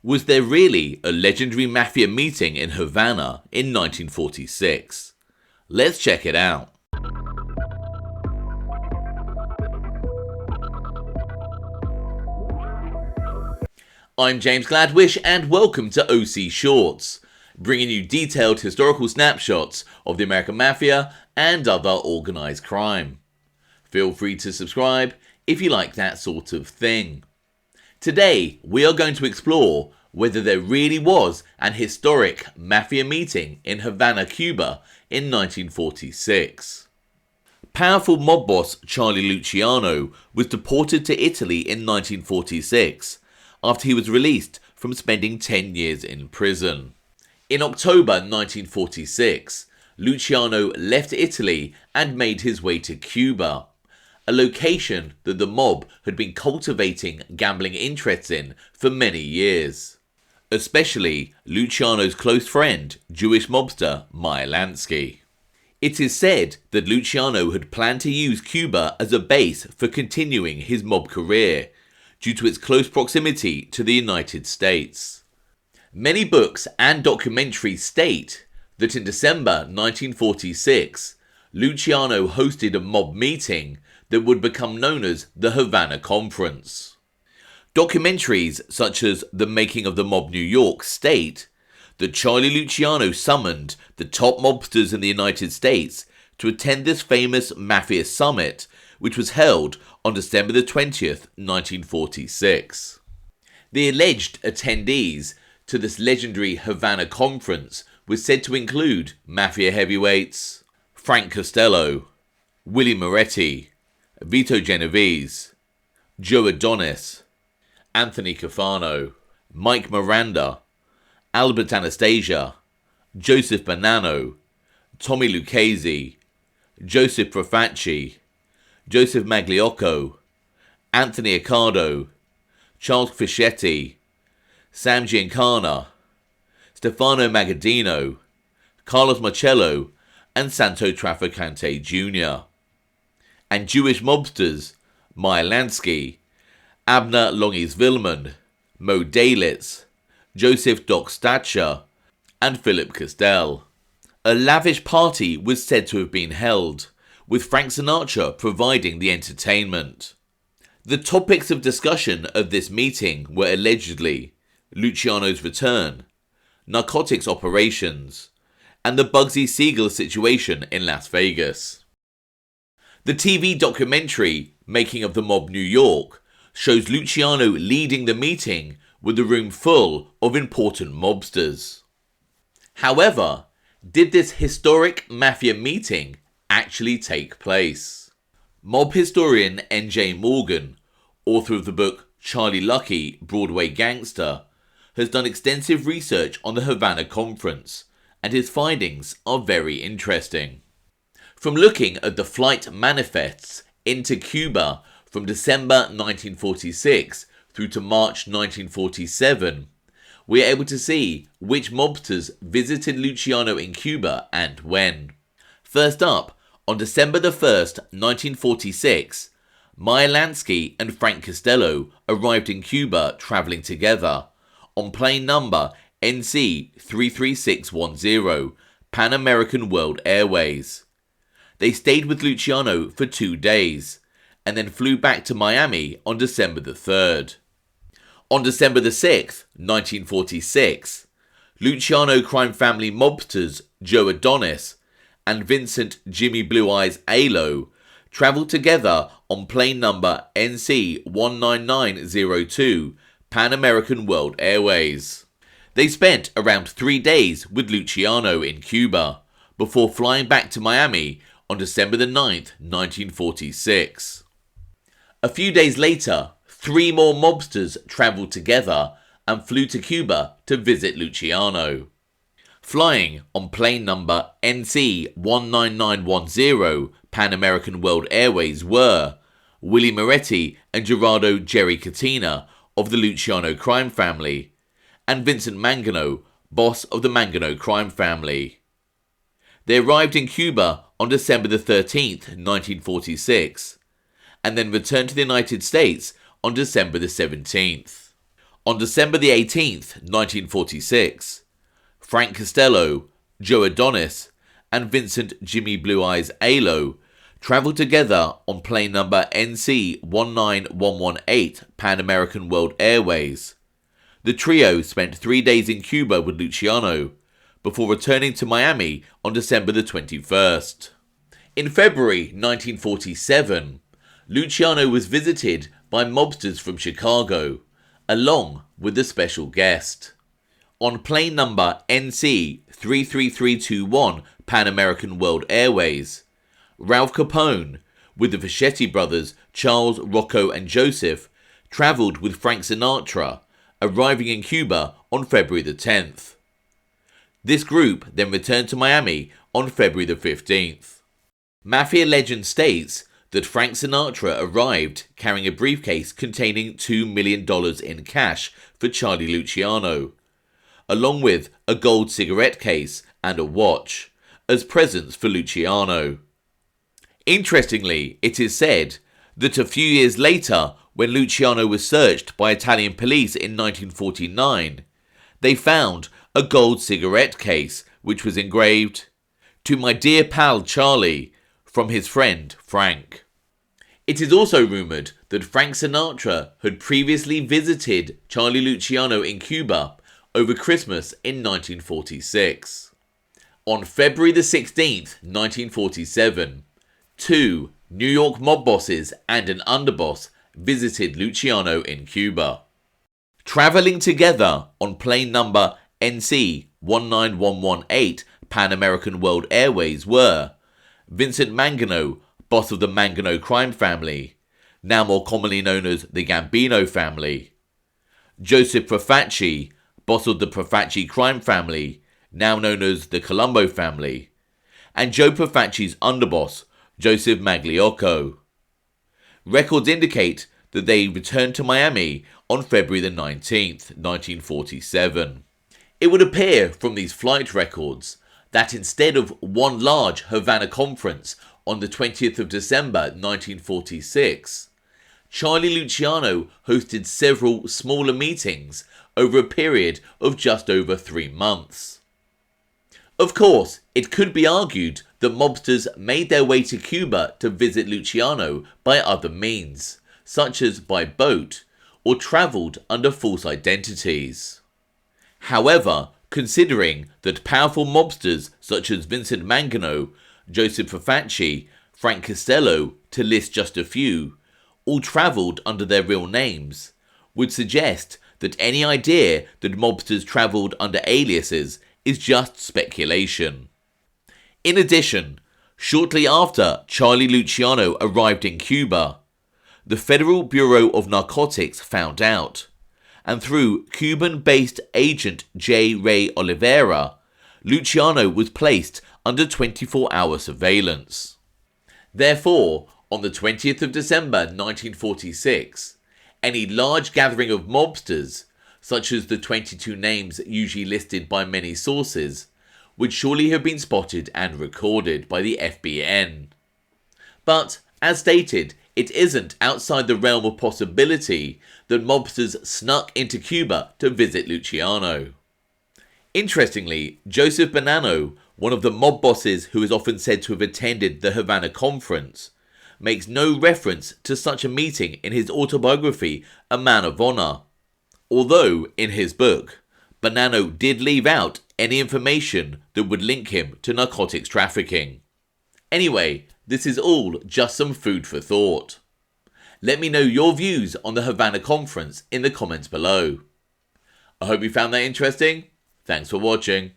Was there really a legendary mafia meeting in Havana in 1946? Let's check it out. I'm James Gladwish and welcome to OC Shorts, bringing you detailed historical snapshots of the American Mafia and other organised crime. Feel free to subscribe if you like that sort of thing. Today we are going to explore whether there really was an historic mafia meeting in Havana, Cuba in 1946. Powerful mob boss Charlie Luciano was deported to Italy in 1946 after he was released from spending 10 years in prison. In October 1946, Luciano left Italy and made his way to Cuba, a location that the mob had been cultivating gambling interests in for many years, especially Luciano's close friend, Jewish mobster Meyer Lansky. It is said that Luciano had planned to use Cuba as a base for continuing his mob career, due to its close proximity to the United States. Many books and documentaries state that in December 1946, Luciano hosted a mob meeting that would become known as the Havana Conference. Documentaries such as The Making of the Mob New York state that Charlie Luciano summoned the top mobsters in the United States to attend this famous Mafia Summit, which was held on December the 20th, 1946. The alleged attendees to this legendary Havana Conference was said to include Mafia heavyweights Frank Costello, Willie Moretti, Vito Genovese, Joe Adonis, Anthony Cafano, Mike Miranda, Albert Anastasia, Joseph Bonanno, Tommy Lucchese, Joseph Profaci, Joseph Magliocco, Anthony Accardo, Charles Fischetti, Sam Giancana, Stefano Magaddino, Carlos Marcello, and Santo Trafficante Jr. And Jewish mobsters Meyer Lansky, Abner Zwillman, Mo Dalitz, Joseph Doc Statscher, and Philip Costello. A lavish party was said to have been held, with Frank Sinatra providing the entertainment. The topics of discussion of this meeting were allegedly Luciano's return, narcotics operations, and the Bugsy Siegel situation in Las Vegas. The TV documentary Making of the Mob New York shows Luciano leading the meeting with a room full of important mobsters. However, did this historic mafia meeting actually take place? Mob historian N.J. Morgan, author of the book Charlie Lucky, Broadway Gangster, has done extensive research on the Havana Conference, and his findings are very interesting. From looking at the flight manifests into Cuba from December 1946 through to March 1947, we are able to see which mobsters visited Luciano in Cuba and when. First up, on December the 1st, 1946, Meyer Lansky and Frank Costello arrived in Cuba travelling together on plane number NC 33610, Pan American World Airways. They stayed with Luciano for 2 days and then flew back to Miami on December the 3rd. On December the 6th, 1946, Luciano crime family mobsters Joe Adonis and Vincent Jimmy Blue Eyes Alo travelled together on plane number NC 19902, Pan American World Airways. They spent around 3 days with Luciano in Cuba before flying back to Miami on December the 9th, 1946. A few days later, 3 more mobsters travelled together and flew to Cuba to visit Luciano. Flying on plane number NC 19910, Pan American World Airways were Willie Moretti and Gerardo Jerry Catina of the Luciano crime family, and Vincent Mangano, boss of the Mangano crime family. They arrived in Cuba on December the 13th, 1946, and then returned to the United States on December the 17th. On December the 18th, 1946, Frank Costello, Joe Adonis, and Vincent Jimmy Blue Eyes Alo travelled together on plane number NC19118 Pan American World Airways. The trio spent 3 days in Cuba with Luciano, before returning to Miami on December the 21st. In February 1947, Luciano was visited by mobsters from Chicago, along with a special guest. On plane number NC33321 Pan American World Airways, Ralph Capone, with the Fischetti brothers Charles, Rocco and Joseph, travelled with Frank Sinatra, arriving in Cuba on February the 10th. This group then returned to Miami on February the 15th. Mafia legend states that Frank Sinatra arrived carrying a briefcase containing $2 million in cash for Charlie Luciano, along with a gold cigarette case and a watch, as presents for Luciano. Interestingly, it is said that a few years later, when Luciano was searched by Italian police in 1949, they found a gold cigarette case which was engraved, "To my dear pal Charlie, from his friend Frank." It is also rumoured that Frank Sinatra had previously visited Charlie Luciano in Cuba over Christmas in 1946. On February the 16th, 1947, two New York mob bosses and an underboss visited Luciano in Cuba. Travelling together on plane number NC19118 Pan American World Airways were Vincent Mangano, boss of the Mangano crime family, now more commonly known as the Gambino family; Joseph Profaci, boss of the Profaci crime family, now known as the Colombo family; and Joe Profaci's underboss, Joseph Magliocco. Records indicate that they returned to Miami on February the 19th, 1947. It would appear from these flight records that instead of one large Havana Conference on the 20th of December 1946, Charlie Luciano hosted several smaller meetings over a period of just over 3 months. Of course, it could be argued that mobsters made their way to Cuba to visit Luciano by other means, such as by boat, or travelled under false identities. However, considering that powerful mobsters such as Vincent Mangano, Joseph Profaci, Frank Costello, to list just a few, all travelled under their real names, would suggest that any idea that mobsters travelled under aliases is just speculation. In addition, shortly after Charlie Luciano arrived in Cuba, the Federal Bureau of Narcotics found out, and through Cuban-based agent J. Ray Oliveira, Luciano was placed under 24-hour surveillance. Therefore, on the 20th of December 1946, any large gathering of mobsters, such as the 22 names usually listed by many sources, would surely have been spotted and recorded by the FBN. But, as stated, it isn't outside the realm of possibility that mobsters snuck into Cuba to visit Luciano. Interestingly, Joseph Bonanno, one of the mob bosses who is often said to have attended the Havana Conference, makes no reference to such a meeting in his autobiography, A Man of Honor. Although, in his book, Bonanno did leave out any information that would link him to narcotics trafficking. Anyway, this is all just some food for thought. Let me know your views on the Havana Conference in the comments below. I hope you found that interesting. Thanks for watching.